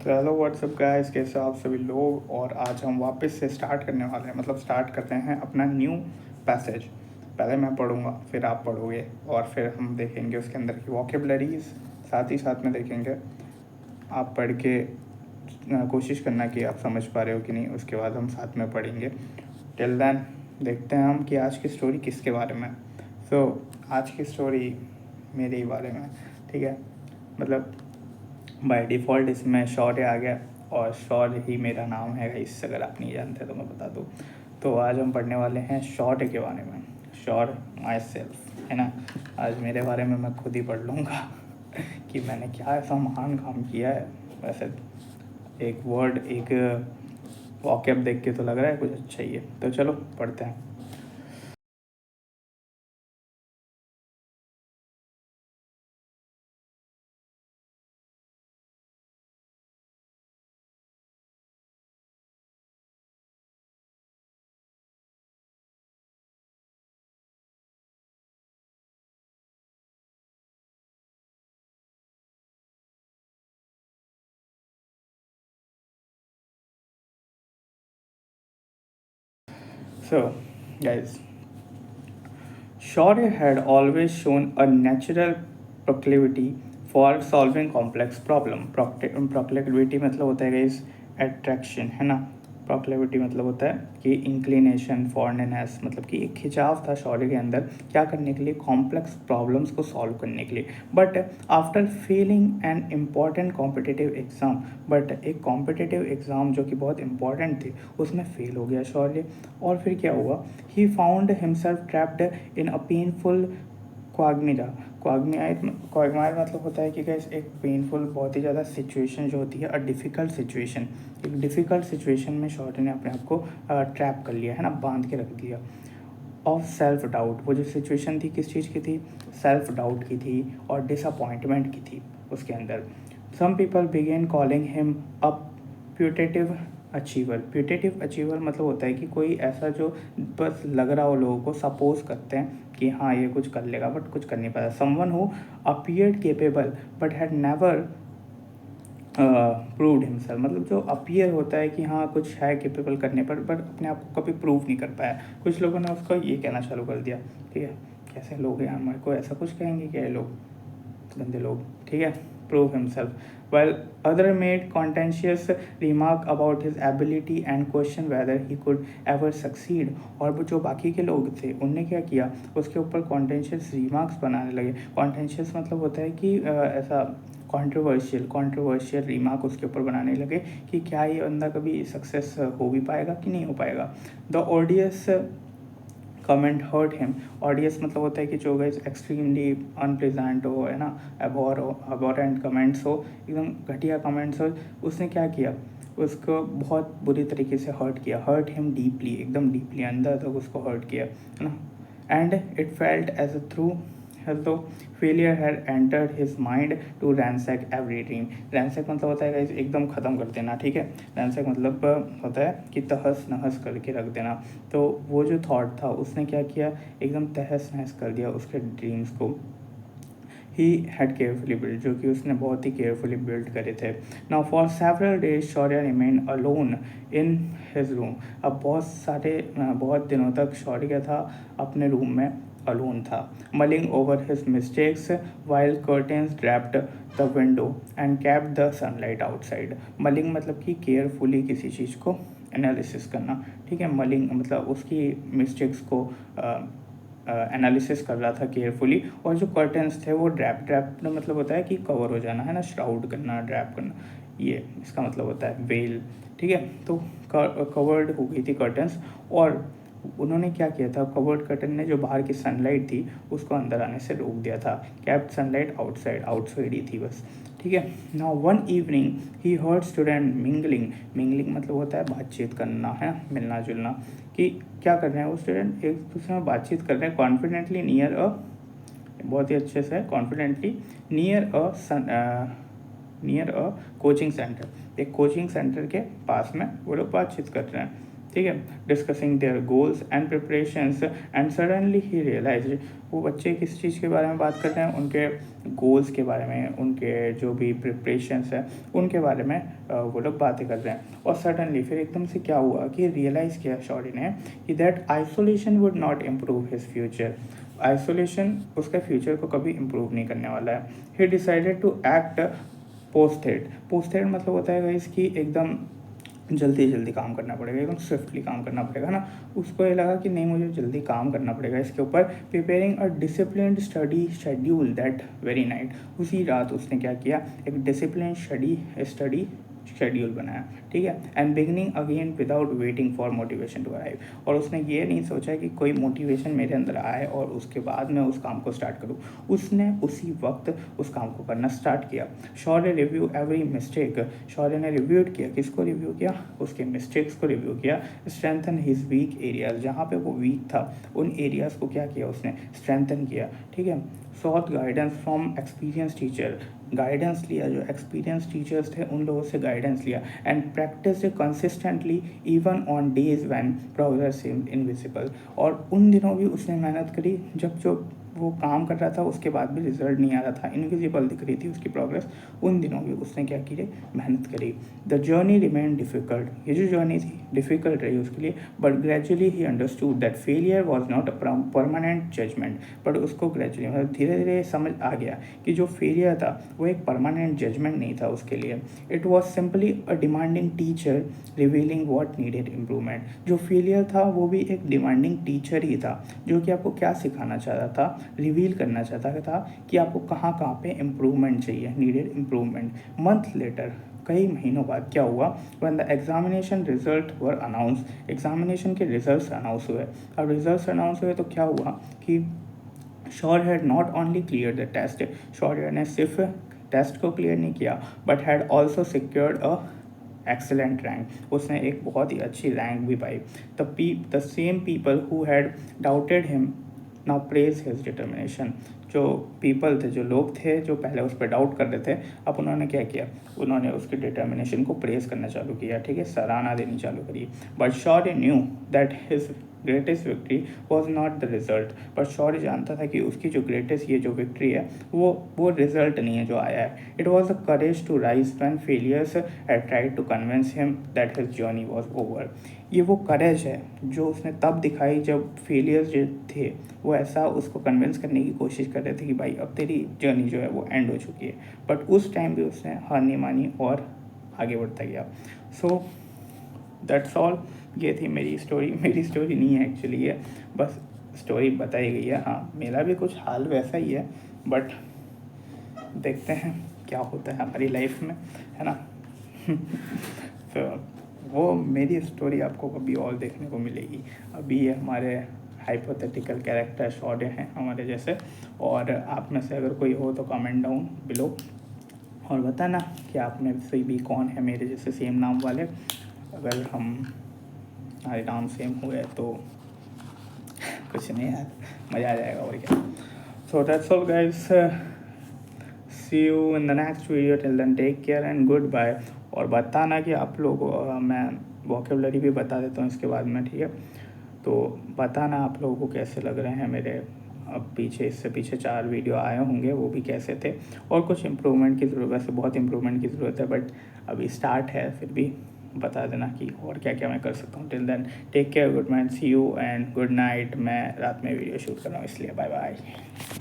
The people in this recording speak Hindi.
तो हेलो व्हाट्सअप गाइस, कैसे हो आप सभी लोग। और आज हम वापस से स्टार्ट करने वाले हैं, मतलब स्टार्ट करते हैं अपना न्यू पैसेज। पहले मैं पढ़ूंगा, फिर आप पढ़ोगे, और फिर हम देखेंगे उसके अंदर की वोकेबलरीज, साथ ही साथ में देखेंगे। आप पढ़ के कोशिश करना कि आप समझ पा रहे हो कि नहीं, उसके बाद हम साथ में पढ़ेंगे। टिल देन देखते हैं हम कि आज की स्टोरी किसके बारे में है। आज की स्टोरी मेरे ही बारे में है, ठीक है। मतलब बाय डिफ़ॉल्ट इसमें शौर्य आ गया, और शौर्य ही मेरा नाम है गाइस, अगर आप नहीं जानते तो मैं बता दूँ। तो आज हम पढ़ने वाले हैं शौर्य के बारे में। शौर्य माई सेल्फ, है ना। आज मेरे बारे में मैं खुद ही पढ़ लूँगा कि मैंने क्या ऐसा महान काम किया है। वैसे एक वर्ड, एक वॉकैब देख के तो लग रहा है कुछ अच्छा ही है। तो चलो पढ़ते हैं। So, guys, Shaurya had always shown a natural proclivity for solving complex problem. Proclivity मतलब होता है guys attraction, है ना। proclivity मतलब होता है कि inclination, fondness, मतलब कि एक खिंचाव था शौर्य के अंदर क्या करने के लिए, कॉम्प्लेक्स प्रॉब्लम्स को सॉल्व करने के लिए। But after failing an important competitive exam, but एक कॉम्पिटिटिव एग्ज़ाम जो कि बहुत इंपॉर्टेंट थी उसमें फेल हो गया शौर्य। और फिर क्या हुआ, he found himself trapped in a painful quagmire. Quagmire मतलब होता है कि गैस एक पेनफुल, बहुत ही ज़्यादा सिचुएशन जो होती है, अ डिफ़िकल्ट सिचुएशन। एक डिफ़िकल्ट सिचुएशन में शौर्य ने अपने आप को ट्रैप कर लिया, है ना, बांध के रख दिया। ऑफ सेल्फ डाउट, वो जो सिचुएशन थी किस चीज़ की थी, सेल्फ डाउट की थी और डिसअपॉइंटमेंट की थी उसके अंदर। Some people began calling him a putative achiever. Putative achiever मतलब होता है कि कोई ऐसा जो बस लग रहा हो, लोगों को सपोज करते हैं कि हाँ ये कुछ कर लेगा बट कुछ कर नहीं पाता। Someone who appeared capable but had never proved himself, मतलब जो अपीयर होता है कि हाँ कुछ है केपेबल करने पर, बट अपने आप को कभी प्रूव नहीं कर पाया। कुछ लोगों ने उसको ये कहना चालू कर दिया, ठीक है, कैसे लोग हैं, हमारे को ऐसा कुछ कहेंगे क्या ये लोग, गंदे लोग, ठीक है। Prove himself while other made contentious remark about his ability and question whether he could ever succeed। और वो जो बाकी के लोग थे उनने क्या किया, उसके ऊपर कॉन्टेंशियस रिमार्क्स बनाने लगे। कॉन्टेंशियस मतलब होता है कि ऐसा कंट्रोवर्शियल रिमार्क उसके ऊपर बनाने लगे कि क्या ये बंदा कभी सक्सेस हो भी पाएगा कि नहीं हो पाएगा। The audience comment hurt him. Audience मतलब होता है कि जो गाइस एक्सट्रीमली अनप्लेजेंट हो, है ना, अबोरेंट कमेंट्स हो, एकदम घटिया कमेंट्स हो। उसने क्या किया, उसको बहुत बुरी तरीके से हर्ट किया। हर्ट हिम डीपली, एकदम डीपली अंदर तक उसको हर्ट किया, है ना। And it felt as a through as though failure had entered his mind to ransack every dream। ransack मतलब होता है गाइस एकदम ख़त्म कर देना, ठीक है। ransack मतलब होता है कि तहस नहस करके रख देना। तो वो जो थॉट था उसने क्या किया, एकदम तहस नहस कर दिया उसके ड्रीम्स को। ही हैड केयरफुली बिल्ड, जो कि उसने बहुत ही केयरफुली बिल्ड करे थे। Now for several days Shaurya remain alone in his room. अब बहुत दिनों तक शौर्य था अपने रूम में अलोन था। Mulling over his mistakes while curtains draped the window and kept the sunlight outside. Mulling मतलब कि केयरफुली किसी चीज़ को एनालिसिस करना, ठीक है। मलिंग मतलब उसकी मिस्टेक्स को एनालिसिस कर रहा था केयरफुली। और जो कर्टन्स थे वो ड्रैप मतलब होता है कि कवर हो जाना, है ना, श्राउड करना, ड्रैप करना, ये इसका मतलब होता है वेल, ठीक है। तो कवर्ड हो गई थी कर्टन्स, और उन्होंने क्या किया था, कवर्ड कर्टन ने जो बाहर की सनलाइट थी उसको अंदर आने से रोक दिया था। कैप्ट सनलाइट आउटसाइड ही थी बस, ठीक है। Now one evening he heard student mingling मतलब होता है बातचीत करना, है, मिलना जुलना। कि क्या कर रहे हैं वो स्टूडेंट, एक दूसरे में बातचीत कर रहे हैं कॉन्फिडेंटली नियर अ, बहुत ही अच्छे से confidently near a coaching centre. एक कोचिंग सेंटर के पास में वो लोग बातचीत कर रहे हैं, ठीक है, discussing their goals and preparations and suddenly he realise, वो बच्चे किस चीज़ के बारे में बात कर रहे हैं, उनके गोल्स के बारे में, उनके जो भी प्रिपरेशंस हैं उनके बारे में वो लोग बातें कर रहे हैं। और सडनली फिर एकदम से क्या हुआ कि रियलाइज़ किया शौर्य ने कि that isolation would not improve his future, isolation उसका फ्यूचर को कभी इम्प्रूव नहीं करने वाला है। He decided to act posted, posted मतलब होता है इसकी एकदम जल्दी जल्दी काम करना पड़ेगा, एकदम स्विफ्टली काम करना पड़ेगा ना। उसको ये लगा कि नहीं मुझे जल्दी काम करना पड़ेगा इसके ऊपर। Preparing a disciplined study schedule that very night, उसी रात उसने क्या किया, एक डिसिप्लिन स्टडी शेड्यूल बनाया, ठीक है। And beginning again without waiting for motivation to arrive, और उसने ये नहीं सोचा कि कोई मोटिवेशन मेरे अंदर आए और उसके बाद मैं उस काम को स्टार्ट करूँ, उसने उसी वक्त उस काम को करना स्टार्ट किया। शौर्य रिव्यू एवरी मिस्टेक, शौर्य ने रिव्यू किया, किसको रिव्यू किया, उसके मिस्टेक्स को रिव्यू किया। स्ट्रेंथन हिज वीक एरियाज, जहाँ पे वो वीक था उन एरियाज को क्या किया उसने, स्ट्रेंथन किया, ठीक है। Sought guidance from experience teacher, guidance लिया, जो एक्सपीरियंस टीचर्स थे उन लोगों से गाइडेंस लिया। And practice consistently even on days when progress seemed invisible, और उन दिनों भी उसने मेहनत करी जब जो वो काम कर रहा था उसके बाद भी रिजल्ट नहीं आ रहा था, इनविजिबल दिख रही थी उसकी प्रोग्रेस, उन दिनों भी उसने क्या की, मेहनत करी। द जर्नी रिमेन डिफ़िकल्ट, ये जो जर्नी थी डिफ़िकल्ट रही उसके लिए, but gradually he understood that failure was not a permanent judgement, but उसको ग्रेजुअली मतलब धीरे धीरे समझ आ गया कि जो फेलियर था वो एक परमानेंट जजमेंट नहीं था उसके लिए। It was simply a demanding teacher revealing what needed improvement, जो फेलियर था वो भी एक डिमांडिंग टीचर ही था जो कि आपको क्या सिखाना चाहता था, रिवील करना चाहता था कि आपको कहाँ कहाँ पे इम्प्रूवमेंट चाहिए, नीडेड इम्प्रूवमेंट। मंथ लेटर, कई महीनों बाद क्या हुआ, when the examination result were announce, examination के रिजल्ट्स अनाउंस हुए। अब रिजल्ट्स अनाउंस हुए तो क्या हुआ कि Shaurya had not only clear the test, Shaurya ने सिर्फ टेस्ट को क्लियर नहीं किया but had also secured a excellent rank, उसने एक बहुत ही अच्छी रैंक भी पाई। The same people who had doubted him now praise his determination, जो पीपल थे, जो लोग थे जो पहले उस पर डाउट कर रहे थे, अब उन्होंने क्या किया, उन्होंने उसकी डिटर्मिनेशन को प्रेज करना चालू किया, ठीक है, सराहना देनी चालू करी। But Shaurya knew that his greatest victory was not the result, but Shaurya जानता था कि उसकी जो ग्रेटेस्ट ये जो विक्ट्री है वो रिजल्ट नहीं है जो आया है। It was a courage to rise when failures had tried to convince him that his journey was over, ये वो करेज है जो उसने तब दिखाई जब फेलियर्स जो थे वो ऐसा उसको कन्विंस करने की कोशिश कर रहे थे कि भाई अब तेरी जर्नी जो है वो एंड हो चुकी है, बट उस टाइम भी उसने हार नहीं मानी और आगे बढ़ता गया। सो दैट्स ऑल, ये थी मेरी स्टोरी नहीं है एक्चुअली, ये बस स्टोरी बताई गई है। हाँ, मेरा भी कुछ हाल वैसा ही है, बट देखते हैं क्या होता है हमारी लाइफ में, है ना। तो वो मेरी स्टोरी आपको कभी और देखने को मिलेगी। अभी ये हमारे हाइपोथेटिकल कैरेक्टर शौर्य हैं हमारे जैसे, और आप में से अगर कोई हो तो कमेंट डाउन बिलो और बताना कि आप में से भी कौन है मेरे जैसे सेम नाम वाले। अगर हमारे नाम सेम हुए तो कुछ नहीं यार, मज़ा आ जाएगा और क्या। So that's all guys, see you in the next video, till then take care and goodbye. और बताना कि आप लोग मैं वोकेबलरी भी बता देता हूँ इसके बाद में, ठीक है। तो बताना आप लोगों को कैसे लग रहे हैं मेरे अब पीछे, इससे पीछे 4 वीडियो आए होंगे, वो भी कैसे थे, और कुछ इम्प्रूवमेंट की ज़रूरत, वैसे बहुत इम्प्रूवमेंट की ज़रूरत है बट अभी स्टार्ट है, फिर भी बता देना कि और क्या क्या मैं कर सकता हूँ। Till then take care, good night, see you and good night. मैं रात में वीडियो शूट कर रहा हूँ इसलिए बाय बाय।